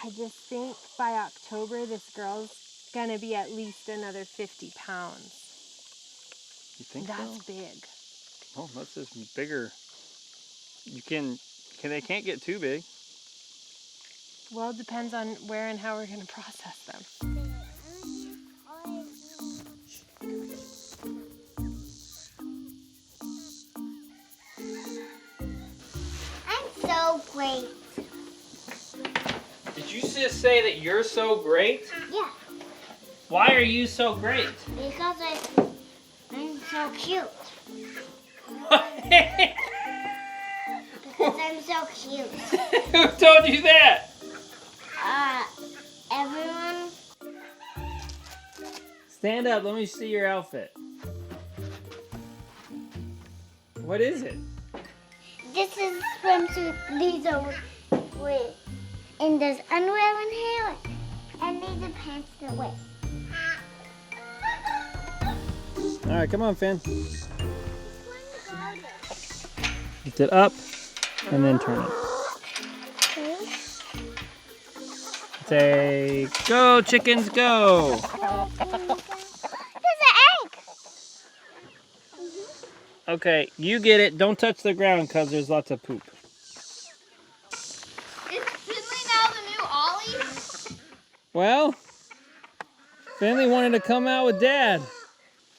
I just think by October, this girl's gonna be at least another 50 pounds. You think That's so? big. Oh, that's just bigger. They can't get too big. Well, it depends on where and how we're gonna process them. I'm so great. Did you just say that you're so great? Yeah, Why are you so great? because I'm so cute. Because I'm so cute. Who told you that? Everyone. Stand up, let me see your outfit. What is it? This is swimsuit. These are with, and there's underwear in here, and these are pants to wear. All right, come on, Finn. Lift it up and then turn it. Say, go chickens, go. There's an egg. Okay, you get it. Don't touch the ground because there's lots of poop. Is Finley now the new Ollie? Well, Finley wanted to come out with Dad.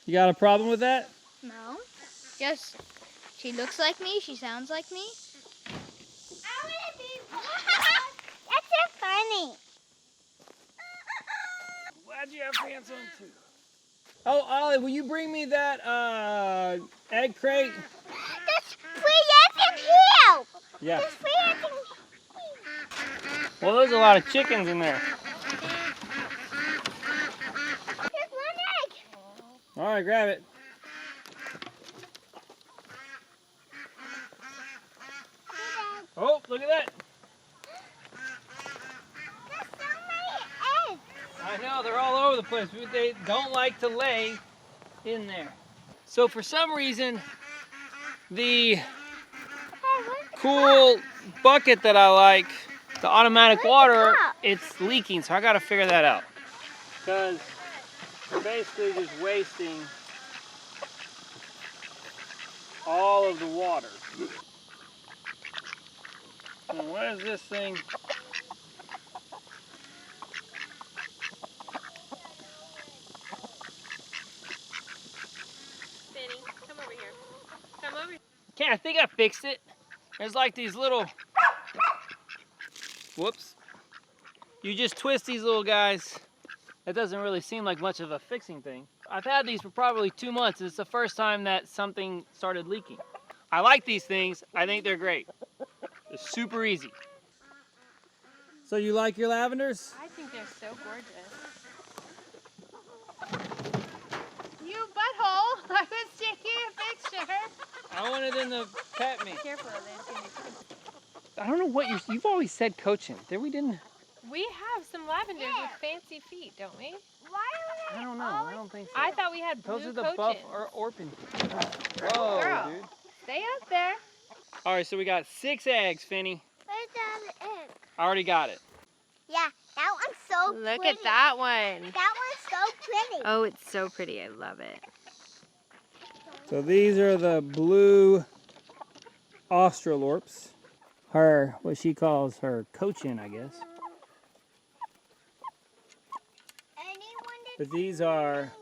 You got a problem with that? No. Just, she looks like me, she sounds like me. That's so funny. Glad you have pants on too. Oh, Ollie, will you bring me that egg crate? There's 3 eggs in here. Yeah. There's 3 eggs in here. Well, there's a lot of chickens in there. There's 1 egg. All right, grab it. Oh, look at that. There's so many eggs. I know, they're all over the place. They don't like to lay in there. So for some reason, the cool bucket that I like, the automatic water, it's leaking. So I got to figure that out. Because we're basically just wasting all of the water. And what is this thing? Finny, come over here. Come over here. Okay, I think I fixed it. There's like these little, whoops. You just twist these little guys. It doesn't really seem like much of a fixing thing. I've had these for probably 2 months. It's the first time that something started leaking. I like these things. I think they're great. They're super easy. So you like your lavenders? I think they're so gorgeous. You butthole! I was taking a picture. I wanted them to pet me. Careful, there's gonna be chickens. I don't know what you've always said coaching. We didn't. We have some lavenders with fancy feet, don't we? I don't know. I don't think so. I thought we had blue Those are the cochins. buff or orphan. Whoa, Girl. dude. Stay up there. All right, so we got 6 eggs, Finny. Where's the egg? I already got it. Yeah, that one's so Look pretty. at that one. That one's so pretty. Oh, it's so pretty. I love it. So these are the blue Australorps. What she calls her cochin, I guess. But these are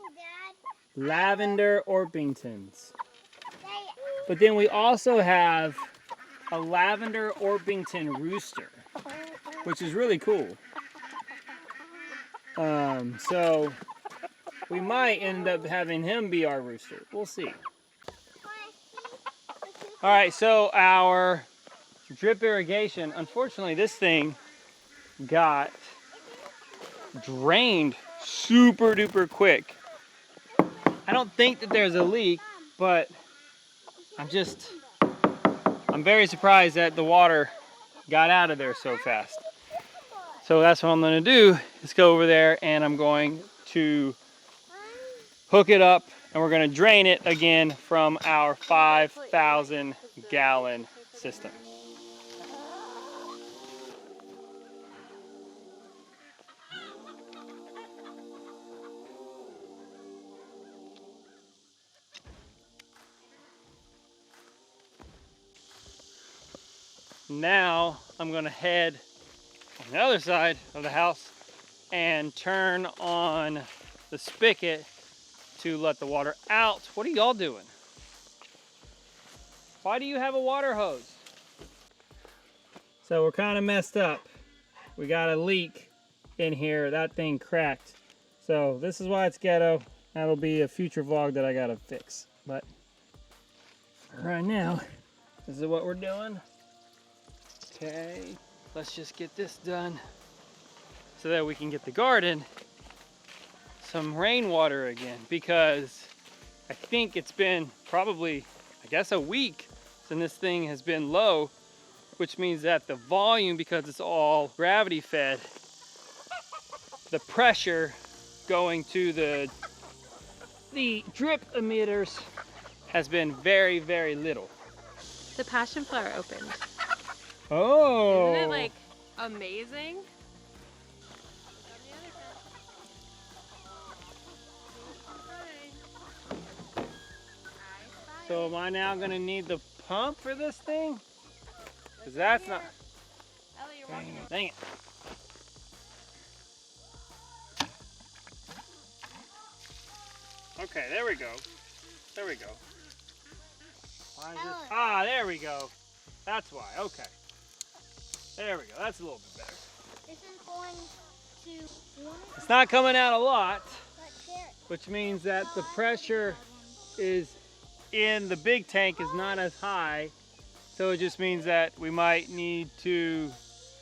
lavender Orpingtons. But then we also have a lavender Orpington rooster, which is really cool. So we might end up having him be our rooster. We'll see. All right, so our drip irrigation, unfortunately this thing got drained super duper quick. I don't think that there's a leak, but I'm very surprised that the water got out of there so fast. So that's what I'm gonna do, is go over there and I'm going to hook it up and we're gonna drain it again from our 5,000 gallon system. Now I'm gonna head on the other side of the house and turn on the spigot to let the water out. What are y'all doing? Why do you have a water hose? So we're kind of messed up. We got a leak in here. That thing cracked. So this is why it's ghetto. That'll be a future vlog that I gotta fix. But right now, this is what we're doing. Okay, let's just get this done so that we can get the garden some rainwater again, because I think it's been probably, I guess, a week since this thing has been low, which means that the volume, because it's all gravity fed, the pressure going to the drip emitters has been very, very little. The passion flower opened. Oh! Isn't it like amazing? So am I now gonna need the pump for this thing? Because that's not... Ellie, you're walking. Dang it. Okay, there we go. There we go. Why is this? Ah, there we go. That's why, okay. There we go, that's a little bit better. This is going to. It's not coming out a lot, Let's share it. which means that the pressure is in the big tank is not as high. So it just means that we might need to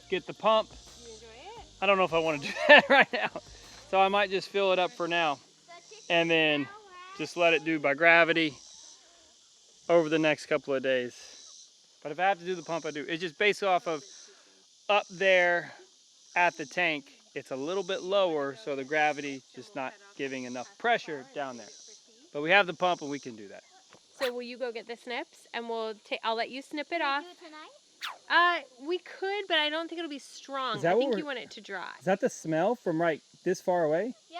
get the pump. You enjoy it? I don't know if I want to do that right now. So I might just fill it up for now and then just let it do by gravity over the next couple of days. But if I have to do the pump, I do. It's just based off of up there at the tank, it's a little bit lower, so the gravity just not giving enough pressure down there. But we have the pump and we can do that. So will you go get the snips and I'll let you snip it Can we off. do it tonight? We could, but I don't think it'll be strong. Is that I what think we're- you want it to dry. Is that the smell from right this far away? Yeah.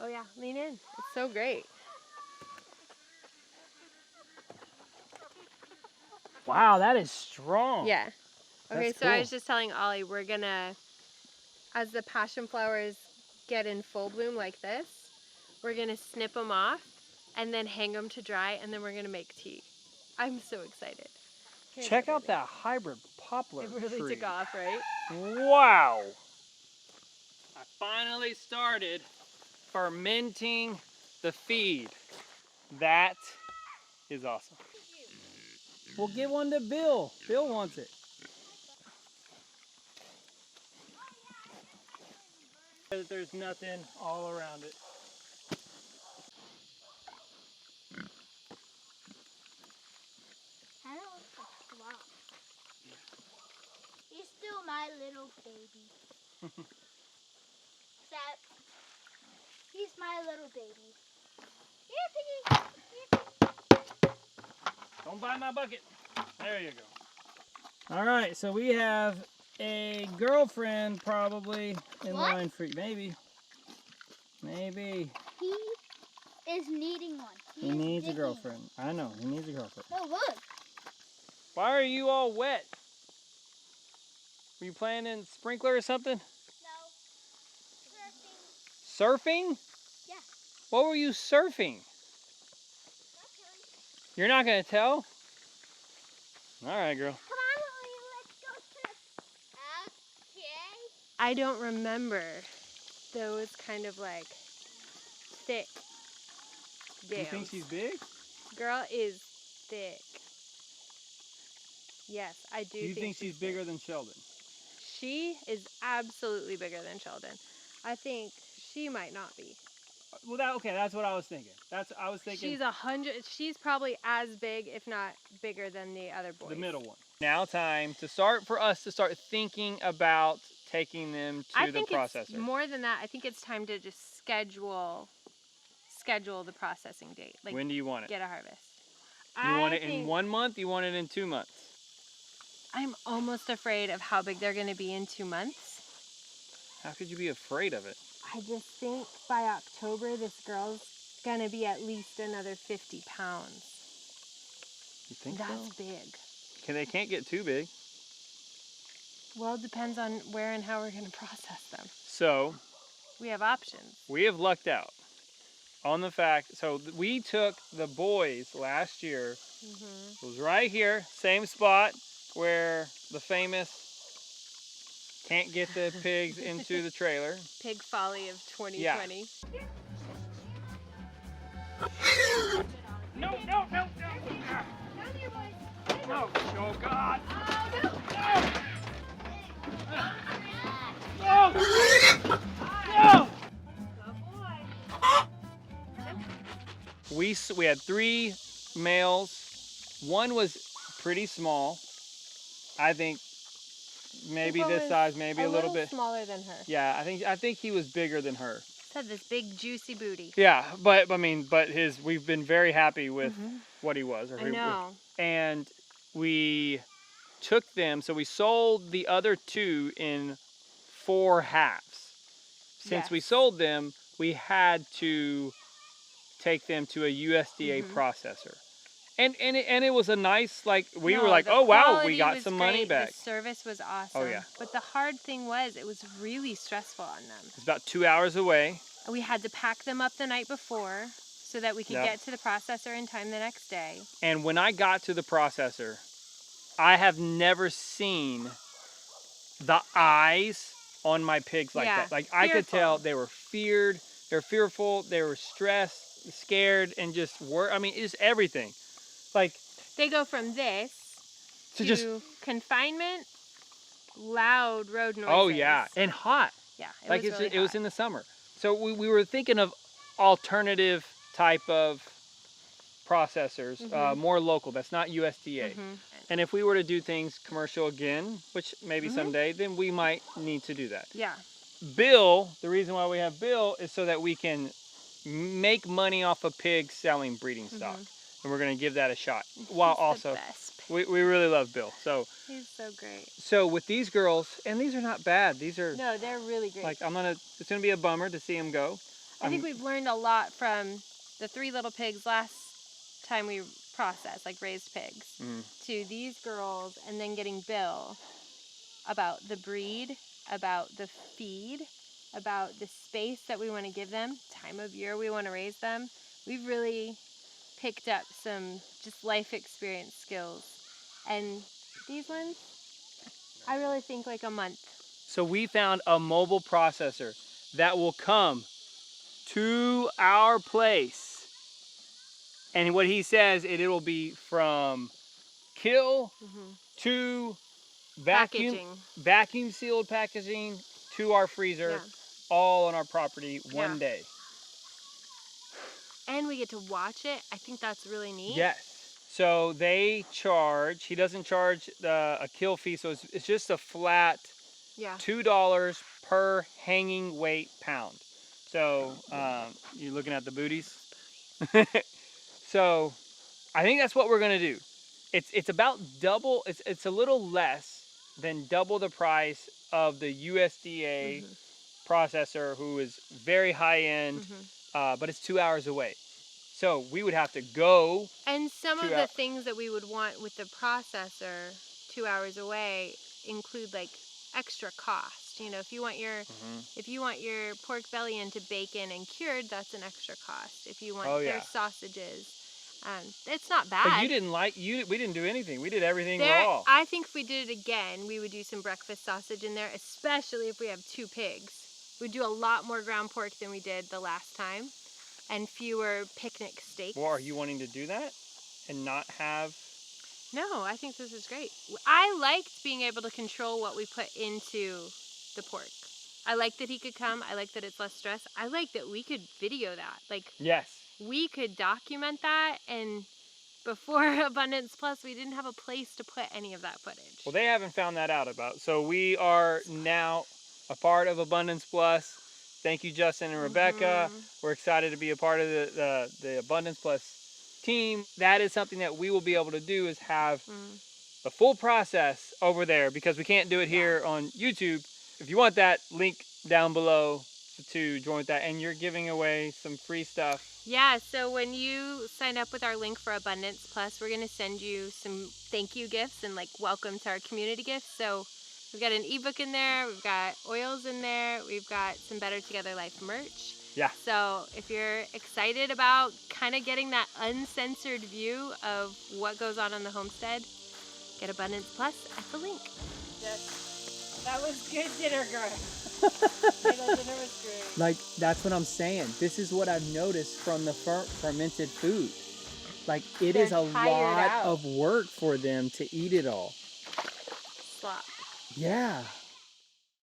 Oh yeah, lean in. It's so great. Wow, that is strong. Yeah. Okay, That's so I cool. was just telling Ollie, we're gonna, as the passion flowers get in full bloom like this, we're gonna snip them off and then hang them to dry, and then we're gonna make tea. I'm so excited. Here's Check out everything. that hybrid poplar It really tree. took off, right? Wow. I finally started fermenting the feed. That is awesome. We'll give one to Bill. Bill wants it. There's nothing all around it. I don't look like flop. He's still my little baby. Except he's my little baby. Here, Piggy. Here, Piggy. Don't buy my bucket. There you go. All right, so we have a girlfriend probably in What? line for you. Maybe. Maybe. He is needing one. He is needs a digging. girlfriend. I know, he needs a girlfriend. Oh, look. Why are you all wet? Were you playing in sprinkler or something? No. Surfing. Surfing? Yeah. What were you surfing? You're not gonna tell? All right, girl. Come on, Lily, let's go surf. Okay. I don't remember those kind of like thick You dales. think she's big? Girl is thick. Yes, I do. Do you think she's bigger than Sheldon? She is absolutely bigger than Sheldon. I think she might not be. Well, okay, that's what I was thinking. I was thinking She's 100. She's probably as big, if not bigger, than the other boys. the middle one. Now time for us to start thinking about taking them to I the think processor. it's more than that. I think it's time to just schedule the processing date. Like, When do you want it? get a harvest. You want I it in think 1 month? You want it in 2 months? I'm almost afraid of how big they're going to be in 2 months. How could you be afraid of it? I just think by October, this girl's gonna be at least another 50 pounds. You think That's so? big. they can't get too big. Well, it depends on where and how we're going to process them. So We have options. we have lucked out on the fact. So we took the boys last year. It was right here, same spot where the famous can't get the pigs into the trailer. Pig folly of 2020. Yeah. No, no, no, no. No, oh God. No. No. We had 3 males. One was pretty small. I think maybe this size, maybe a little bit smaller than her. Yeah, I think he was bigger than her. Had this big juicy booty. Yeah, but we've been very happy with what he was. I know. And we took them, so we sold the other 2 in 4 halves. Since we sold them, we had to take them to a USDA processor. And it was a nice, like, we were like, oh wow, we got some money back. The service was awesome. Oh yeah. But the hard thing was, it was really stressful on them. It's about 2 hours away. We had to pack them up the night before so that we could get to the processor in time the next day. And when I got to the processor, I have never seen the eyes on my pigs like that. Like, I could tell they were feared, they were fearful, they were stressed, scared, and just it's everything. Like, they go from this to just confinement, loud road noises. Oh yeah, and hot. Yeah, it was in the summer. So we were thinking of alternative type of processors, more local. That's not USDA. And if we were to do things commercial again, which maybe someday, then we might need to do that. Yeah. Bill, the reason why we have Bill is so that we can make money off of pigs selling breeding stock. And we're going to give that a shot. While also, we really love Bill. So he's so great. So with these girls, and these are not bad. These are no, they're really great. Like, it's gonna be a bummer to see them go. I think we've learned a lot from the 3 little pigs last time we processed, like raised pigs, to these girls, and then getting Bill about the breed, about the feed, about the space that we want to give them, time of year we want to raise them. We've really picked up some just life experience skills. And these ones, I really think like a month. So we found a mobile processor that will come to our place. And what he says, it will be from kill to vacuum sealed packaging to our freezer, all on our property one day. And we get to watch it. I think that's really neat. Yes. So they charge, he doesn't charge a kill fee, so it's just a flat $2 per hanging weight pound. So you're looking at the booties. So I think that's what we're gonna do. It's about double, it's a little less than double the price of the USDA processor, who is very high end, but it's 2 hours away. So we would have to go. And some of the things that we would want with the processor 2 hours away include like extra cost. You know, if you want your pork belly into bacon and cured, that's an extra cost. If you want their sausages, it's not bad. But we didn't do anything. We did everything raw. I think if we did it again, we would do some breakfast sausage in there, especially if we have 2 pigs. We'd do a lot more ground pork than we did the last time, and fewer picnic steaks. Well, are you wanting to do that and not have? No, I think this is great. I liked being able to control what we put into the pork. I like that he could come. I like that it's less stress. I like that we could video that. Like, yes, we could document that. And before Abundance Plus, we didn't have a place to put any of that footage. Well, they haven't found that out about. So we are now a part of Abundance Plus. Thank you, Justin and Rebecca. We're excited to be a part of the Abundance Plus team. That is something that we will be able to do, is have the full process over there, because we can't do it here on YouTube. If you want that, link down below. to join with that, and you're giving away some free stuff. Yeah, so when you sign up with our link for Abundance Plus, we're going to send you some thank you gifts and like welcome to our community gifts. So we've got an ebook in there, we've got oils in there, we've got some Better Together Life merch. Yeah. So if you're excited about kind of getting that uncensored view of what goes on the homestead, get Abundance Plus at the link. Yes. That was good dinner, girl. Dinner was great. Like, that's what I'm saying. This is what I've noticed from the fermented food. Like, it is a lot of work for them to eat it all. Slop. Yeah.